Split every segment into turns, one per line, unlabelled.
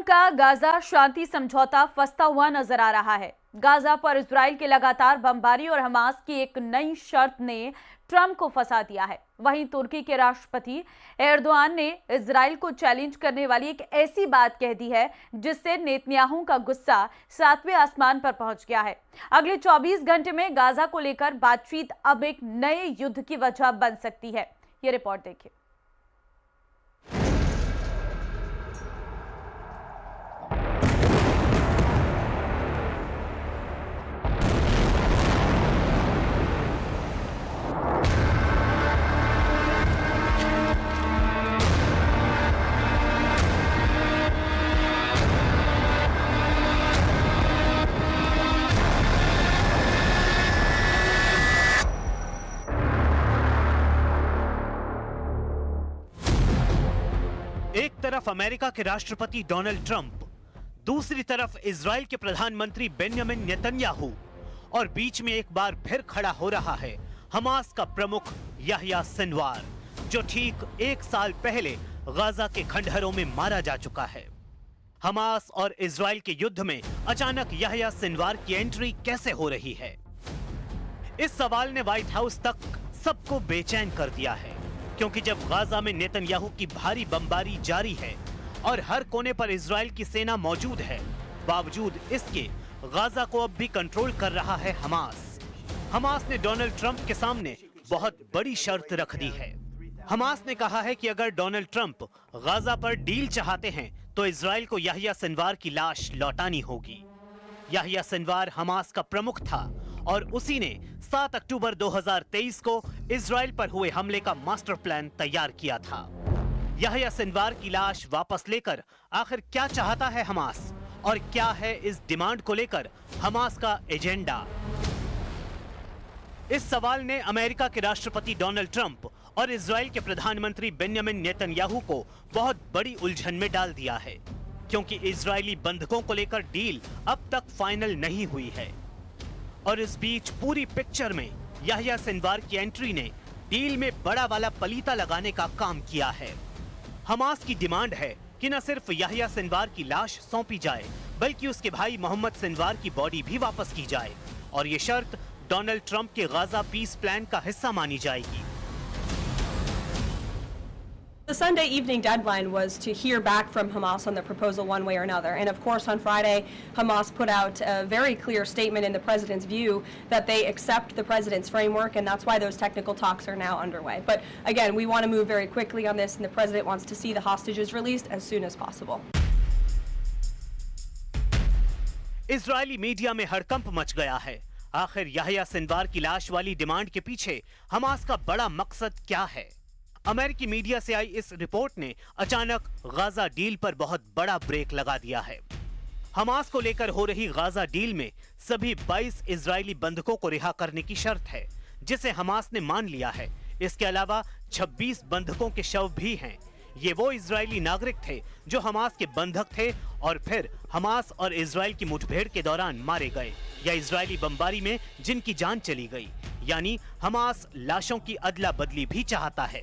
Trump का Gaza शांति समझौता फंसता हुआ नजर आ रहा है। गाजा पर इजराइल की लगातार बमबारी और हमास की एक नई शर्त ने ट्रंप को फंसा दिया है। वहीं तुर्की के राष्ट्रपति एर्दोआन ने इजराइल को चैलेंज करने वाली एक ऐसी बात कह दी है जिससे नेतन्याहू का गुस्सा 7वें आसमान पर पहुंच गया है। अगले 24 घंटे में गाजा को लेकर बातचीत अब एक नए युद्ध की वजह बन सकती है। ये रिपोर्ट देखिए।
एक तरफ अमेरिका के राष्ट्रपति डोनाल्ड ट्रंप, दूसरी तरफ इजराइल के प्रधानमंत्री बेंजामिन नेतन्याहू और बीच में एक बार फिर खड़ा हो रहा है हमास का प्रमुख याह्या सिनवार, जो ठीक 1 साल पहले गाजा के खंडहरों में मारा जा चुका है। हमास और इजराइल के युद्ध में अचानक याह्या सिनवार की एंट्री कैसे हो रही है? इस सवाल ने व्हाइट हाउस तक सबको बेचैन कर दिया है, क्योंकि जब गाजा में नेतन्याहू की भारी बमबारी जारी है और हर कोने पर इजराइल की सेना मौजूद है, बावजूद इसके गाजा को अब भी कंट्रोल कर रहा है हमास। हमास ने डोनाल्ड ट्रंप के सामने बहुत बड़ी शर्त रख दी है। हमास ने कहा है कि अगर डोनाल्ड ट्रंप गाजा पर डील चाहते हैं तो इजराइल को याह्या सिनवार की लाश लौटानी होगी। याह्या सिनवार हमास का प्रमुख था और उसी ने 7 अक्टूबर 2023 को इजराइल पर हुए हमले का मास्टर प्लान तैयार किया था। याह्या सिनवार की लाश वापस लेकर आखिर क्या चाहता है हमास, और क्या है इस डिमांड को लेकर हमास का एजेंडा? इस सवाल ने अमेरिका के राष्ट्रपति डोनाल्ड ट्रंप और इजराइल के प्रधानमंत्री बेंजामिन नेतन्याहू को बहुत बड़ी उलझन में डाल दिया है, क्योंकि इजरायली बंधकों को लेकर डील अब तक फाइनल नहीं हुई है। और इस बीच पूरी पिक्चर में याह्या सिनवार की एंट्री ने डील में बड़ा वाला पलीता लगाने का काम किया है। हमास की डिमांड है कि न सिर्फ याह्या सिनवार की लाश सौंपी जाए, बल्कि उसके भाई मोहम्मद सिनवार की बॉडी भी वापस की जाए, और ये शर्त डोनाल्ड ट्रंप के गाजा पीस प्लान का हिस्सा मानी जाएगी।
The Sunday evening deadline was to hear back from Hamas on the proposal one way or another. And of course, on Friday, Hamas put out a very clear statement in the president's view that they accept the president's framework, and that's why those technical talks are now underway. But again, we want to move very quickly on this, and the president wants to see the hostages released as soon as possible.
Israeli media में हड़कंप much गया है। आखिर Yahya Sinwar की लाश वाली demand के पीछे हमास का बड़ा मकसद क्या है? अमेरिकी मीडिया से आई इस रिपोर्ट ने अचानक गाजा डील पर बहुत बड़ा ब्रेक लगा दिया है। हमास को लेकर हो रही गाजा डील में सभी 22 इजरायली बंधकों को रिहा करने की शर्त है, जिसे हमास ने मान लिया है। इसके अलावा 26 बंधकों के शव भी हैं। ये वो इजरायली नागरिक थे जो हमास के बंधक थे और फिर हमास और इजराइल की मुठभेड़ के दौरान मारे गए या इजरायली बमबारी में जिनकी जान चली गई। यानी हमास लाशों की अदला बदली भी चाहता है।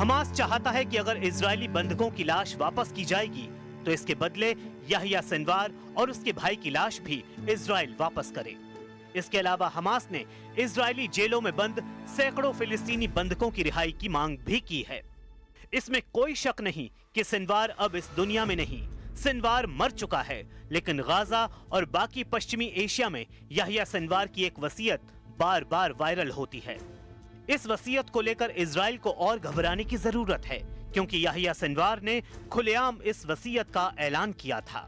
हमास चाहता है कि अगर इजरायली बंधकों की लाश वापस की जाएगी तो इसके बदले याह्या सिनवार और उसके भाई की लाश भी इजराइल वापस करे। इसके अलावा हमास ने इजरायली जेलों में बंद सैकड़ों फिलिस्तीनी बंधकों की रिहाई की मांग भी की है। इसमें कोई शक नहीं कि सिनवार अब इस दुनिया में नहीं। सिनवार मर चुका है, लेकिन गाजा और बाकी पश्चिमी एशिया में याह्या सिनवार की एक वसीयत बार बार वायरल होती है। इस वसीयत को लेकर इजराइल को और घबराने की जरूरत है, क्योंकि याह्या सिनवार ने खुलेआम इस वसीयत का ऐलान किया था।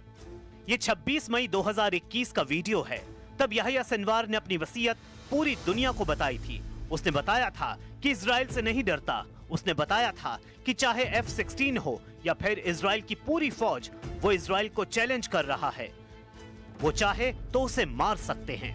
ये 26 मई 2021 का वीडियो है। तब याह्या सिनवार ने अपनी वसीयत पूरी दुनिया को बताई थी। उसने बताया था कि इजराइल से नहीं डरता। उसने बताया था कि चाहे F-16 हो या फिर इजराइल की पूरी फौज, वो इजराइल को चैलेंज कर रहा है। वो चाहे तो उसे मार सकते हैं।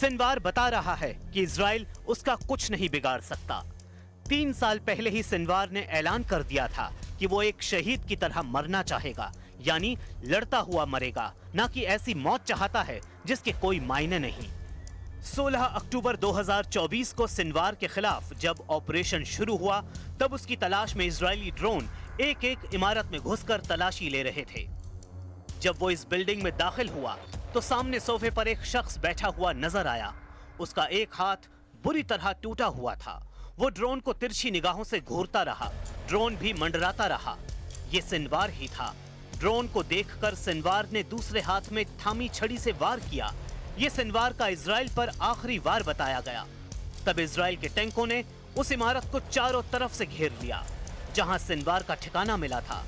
सिनवार बता रहा है कि इजराइल उसका कुछ नहीं बिगाड़ सकता। 3 साल पहले ही सिनवार ने ऐलान कर दिया था कि वो एक शहीद की तरह मरना चाहेगा, यानी लड़ता हुआ मरेगा, ना कि ऐसी मौत चाहता है जिसके कोई मायने नहीं। 16 अक्टूबर 2024 को सिनवार के खिलाफ जब ऑपरेशन शुरू हुआ, तब उसकी तलाश में इजरायली ड्रोन एक एक इमारत में घुसकर तलाशी ले रहे थे। जब वो इस बिल्डिंग में दाखिल हुआ तो सामने सोफे पर एक शख्स बैठा हुआ नजर आया। उसका एक हाथ बुरी तरह टूटा हुआ था। वो ड्रोन को तिरछी निगाहों से घूरता रहा। ड्रोन भी मंडराता रहा। ये सिनवार ही था। ड्रोन को देखकर सिनवार ने दूसरे हाथ में थामी छड़ी से वार किया। ये सिनवार का इजराइल पर आखिरी वार बताया गया। तब इजराइल के टैंकों ने उस इमारत को चारों तरफ से घेर लिया। जहां सिनवार का ठिकाना मिला था